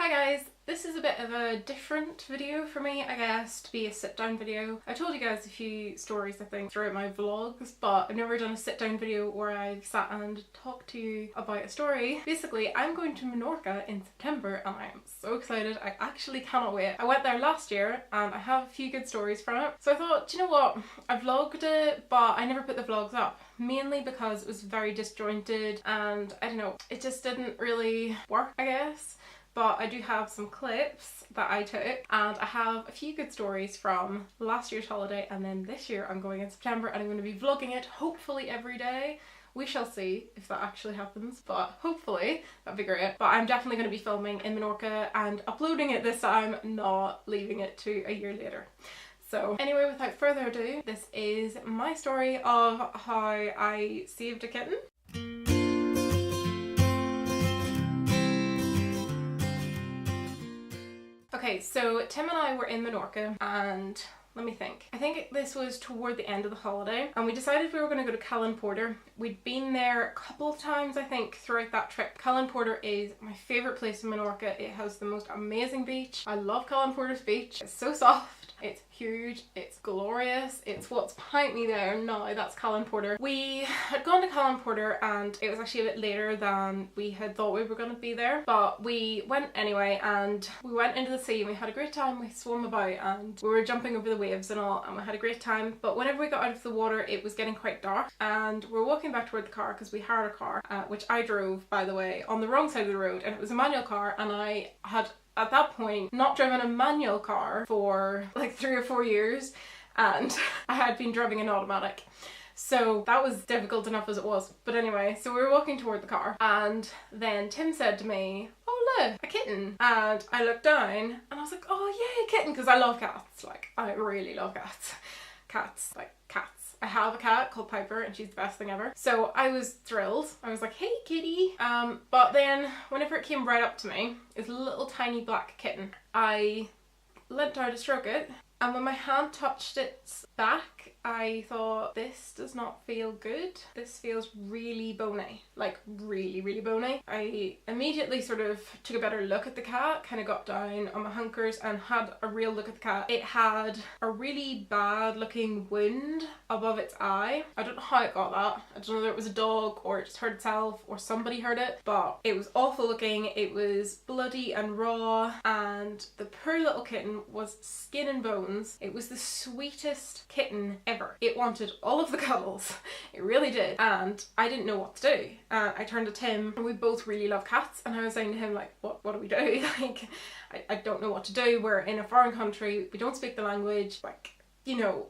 Hi guys, this is a bit of a different video for me, I guess, to be a sit down video. I told you guys a few stories I think throughout my vlogs, but I've never done a sit down video where I've sat and talked to you about a story. Basically, I'm going to Menorca in September and I am so excited. I actually cannot wait. I went there last year and I have a few good stories from it. So I thought, do you know what? I vlogged it, but I never put the vlogs up. Mainly because it was very disjointed and I don't know, it just didn't really work, I guess. But I do have some clips that I took and I have a few good stories from last year's holiday, and then this year I'm going in September and I'm going to be vlogging it hopefully every day. We shall see if that actually happens, but hopefully that'd be great. But I'm definitely going to be filming in Menorca and uploading it this time, not leaving it to a year later. So anyway, without further ado, this is my story of how I saved a kitten. Okay, so Tim and I were in Menorca and let me think. I think this was toward the end of the holiday and we decided we were going to go to Kitten. We'd been there a couple of times I think throughout that trip. Kitten is my favourite place in Menorca. It has the most amazing beach. I love Kitten's beach. It's so soft. It's huge, it's glorious, it's what's behind me there now, that's Kitten. We had gone to Kitten and it was actually a bit later than we had thought we were going to be there, but we went anyway and we went into the sea and we had a great time. We swam about and we were jumping over the waves and all and we had a great time, but whenever we got out of the water it was getting quite dark and we were walking back toward the car because we hired a car, which I drove by the way, on the wrong side of the road, and it was a manual car and I had at that point not driven a manual car for like 3 or 4 years and I had been driving an automatic. So that was difficult enough as it was. But anyway, so we were walking toward the car and then Tim said to me, "Oh look, a kitten." And I looked down and I was like, "Oh yay, kitten," because I love cats. Like, I really love cats. Cats, like cats. I have a cat called Piper and she's the best thing ever. So I was thrilled. I was like, "Hey kitty." But then whenever it came right up to me, it's a little tiny black kitten. I leant down to stroke it and when my hand touched its back, I thought, this does not feel good. This feels really bony, like really, really bony. I immediately sort of took a better look at the cat, kind of got down on my hunkers and had a real look at the cat. It had a really bad looking wound above its eye. I don't know how it got that. I don't know whether it was a dog or it just hurt itself or somebody hurt it, but it was awful looking. It was bloody and raw and the poor little kitten was skin and bones. It was the sweetest kitten ever. It wanted all of the cuddles. It really did. And I didn't know what to do. I turned to Tim and we both really love cats and I was saying to him like, what do we do? Like, I don't know what to do. We're in a foreign country. We don't speak the language. Like, you know,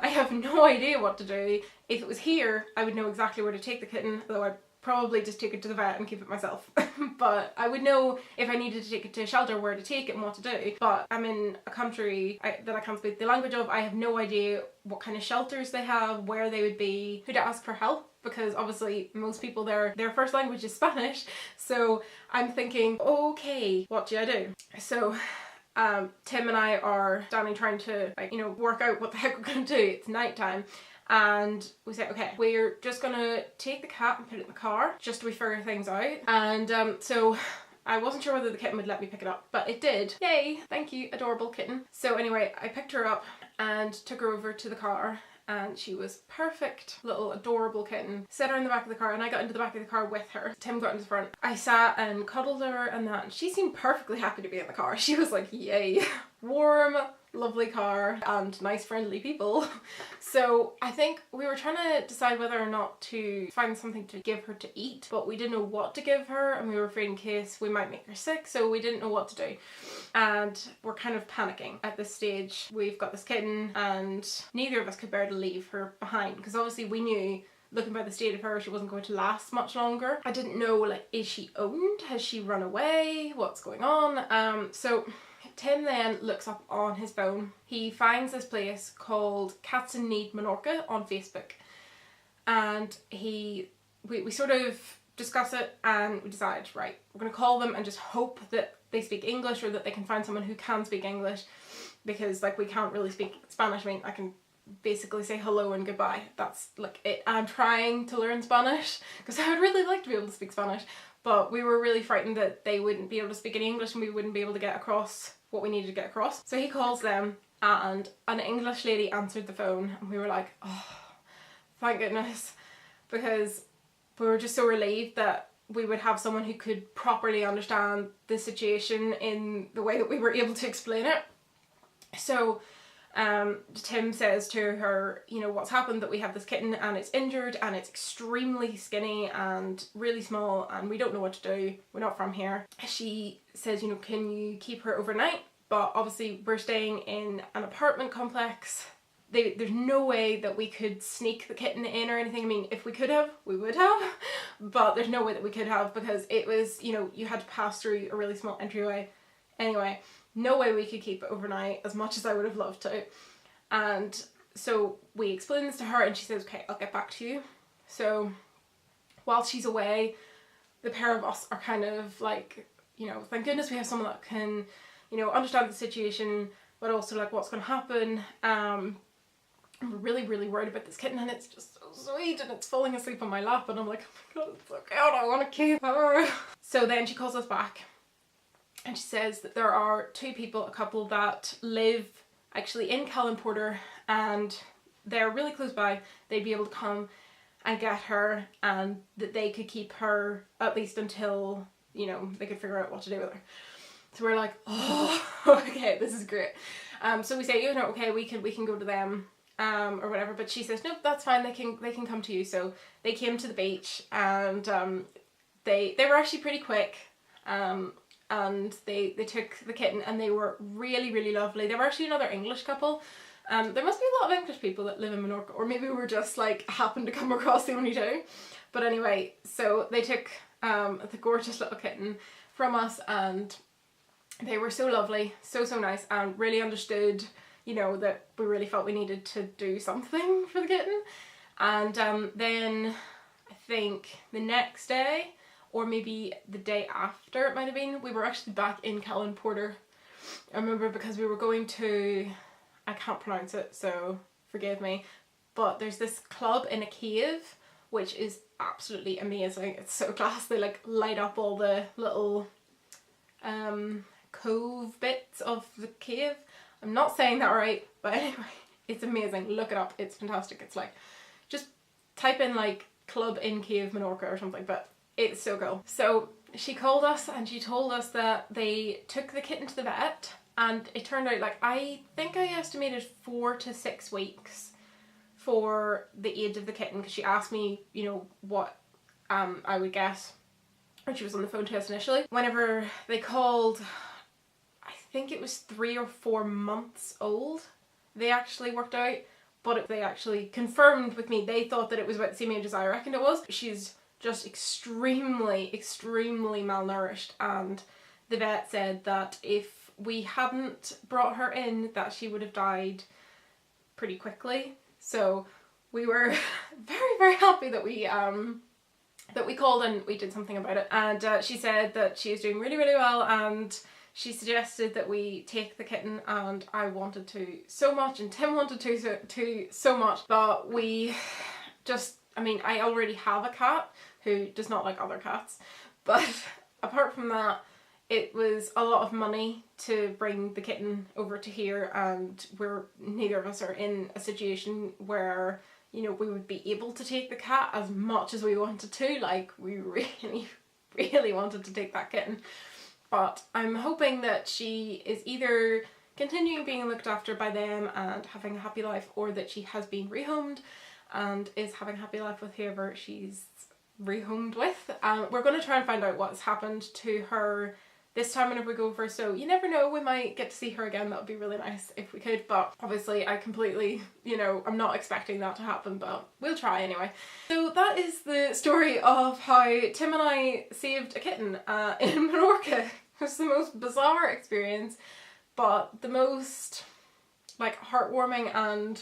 I have no idea what to do. If it was here, I would know exactly where to take the kitten, though I'd probably just take it to the vet and keep it myself. But I would know if I needed to take it to a shelter where to take it and what to do. But I'm in a country that I can't speak the language of. I have no idea what kind of shelters they have, where they would be, who to ask for help, because obviously most people there, their first language is Spanish. So I'm thinking, okay, what do I do? So Tim and I are standing trying to, like, you know, work out what the heck we're gonna do. It's nighttime. And we said, okay, we're just gonna take the cat and put it in the car just to figure things out. And so I wasn't sure whether the kitten would let me pick it up, but it did. Yay, thank you, adorable kitten. So anyway, I picked her up and took her over to the car and she was perfect little adorable kitten. Set her in the back of the car and I got into the back of the car with her. Tim got into the front. I sat and cuddled her and that, and she seemed perfectly happy to be in the car. She was like, yay. Warm, lovely car and nice friendly people. So I think we were trying to decide whether or not to find something to give her to eat, but we didn't know what to give her and we were afraid in case we might make her sick, so we didn't know what to do. And we're kind of panicking at this stage. We've got this kitten and neither of us could bear to leave her behind because obviously we knew, looking by the state of her, she wasn't going to last much longer. I didn't know, like, is she owned? Has she run away? What's going on? So Tim then looks up on his phone. He finds this place called Kitten Menorca on Facebook and we sort of discuss it and we decide, right, we're going to call them and just hope that they speak English or that they can find someone who can speak English, because like we can't really speak Spanish. I mean, I can basically say hello and goodbye. That's like it. I'm trying to learn Spanish because I would really like to be able to speak Spanish, but we were really frightened that they wouldn't be able to speak any English and we wouldn't be able to get across what we needed to get across. So he calls them and an English lady answered the phone and we were like, oh, thank goodness, because we were just so relieved that we would have someone who could properly understand the situation in the way that we were able to explain it. So Tim says to her, you know, what's happened, that we have this kitten and it's injured and it's extremely skinny and really small and we don't know what to do, we're not from here. She says, you know, can you keep her overnight? But obviously we're staying in an apartment complex. There's no way that we could sneak the kitten in or anything. I mean, if we could have, we would have, but there's no way that we could have, because it was, you know, you had to pass through a really small entryway. Anyway, no way we could keep it overnight, as much as I would have loved to. And so we explained this to her and she says, okay, I'll get back to you. So while she's away, the pair of us are kind of like, you know, thank goodness we have someone that can, you know, understand the situation, but also like what's going to happen. We're really, really worried about this kitten and it's just so sweet and it's falling asleep on my lap and I'm like, oh my god, it's so cute, I want to keep her. So then she calls us back and she says that there are two people, a couple that live actually in Kitten and they're really close by. They'd be able to come and get her and that they could keep her at least until, you know, they could figure out what to do with her. So we're like, oh, okay, this is great. So we say, you know, okay, we can go to them. Or whatever, but she says, nope, that's fine, they can come to you. So they came to the beach and they were actually pretty quick, and they took the kitten and they were really, really lovely. They were actually another English couple. There must be a lot of English people that live in Menorca, or maybe we're just like happened to come across the only two. But anyway, so they took the gorgeous little kitten from us and they were so lovely, so nice, and really understood, you know, that we really felt we needed to do something for the kitten. And then I think the next day, or maybe the day after it might have been, we were actually back in Kitten. I remember, because we were going to, I can't pronounce it, so forgive me, but there's this club in a cave which is absolutely amazing. It's so class. They like light up all the little cove bits of the cave. I'm not saying that right, but anyway, it's amazing. Look it up, it's fantastic. It's like, just type in like club in cave Menorca or something, but it's so cool. So she called us and she told us that they took the kitten to the vet and it turned out, like, I think I estimated 4 to 6 weeks for the age of the kitten, because she asked me, you know, what I would guess when she was on the phone to us initially. Whenever they called, I think it was 3 or 4 months old, they actually worked out, but they actually confirmed with me. They thought that it was about the same age as I reckoned it was. She's just extremely malnourished, and the vet said that if we hadn't brought her in, that she would have died pretty quickly. So we were very happy that we called and we did something about it. And she said that she is doing really well, and she suggested that we take the kitten, and I wanted to so much and Tim wanted to so much, but we just, I mean, I already have a cat who does not like other cats, but apart from that, it was a lot of money to bring the kitten over to here, and neither of us are in a situation where, you know, we would be able to take the cat as much as we wanted to. Like, we really wanted to take that kitten. But I'm hoping that she is either continuing being looked after by them and having a happy life, or that she has been rehomed and is having a happy life with whoever she's rehomed with. We're going to try and find out what's happened to her this time whenever we go over, so you never know, we might get to see her again. That would be really nice if we could, but obviously I completely, you know, I'm not expecting that to happen, but we'll try anyway. So that is the story of how Tim and I saved a kitten in Menorca. It was the most bizarre experience, but the most like heartwarming and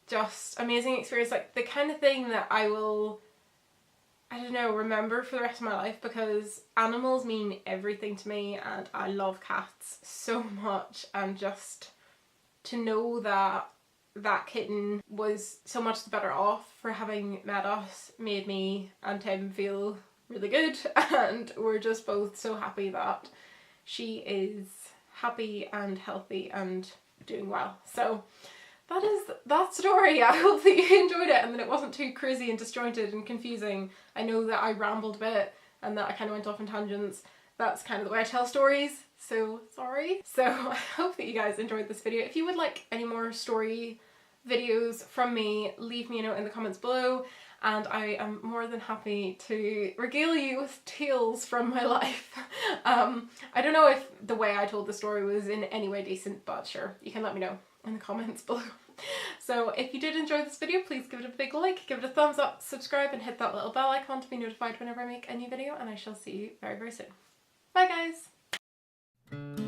just amazing experience, like the kind of thing that I will, I don't know, remember for the rest of my life, because animals mean everything to me and I love cats so much, and just to know that that kitten was so much the better off for having met us made me and Tim feel really good, and we're just both so happy that she is happy and healthy and doing well. So that is that story. I hope that you enjoyed it and that it wasn't too crazy and disjointed and confusing. I know that I rambled a bit and that I kind of went off on tangents. That's kind of the way I tell stories, so sorry. So I hope that you guys enjoyed this video. If you would like any more story videos from me, leave me a note in the comments below, and I am more than happy to regale you with tales from my life. I don't know if the way I told the story was in any way decent, but sure, you can let me know in the comments below. So if you did enjoy this video, please give it a big like, give it a thumbs up, subscribe, and hit that little bell icon to be notified whenever I make a new video, and I shall see you very, very soon. Bye guys!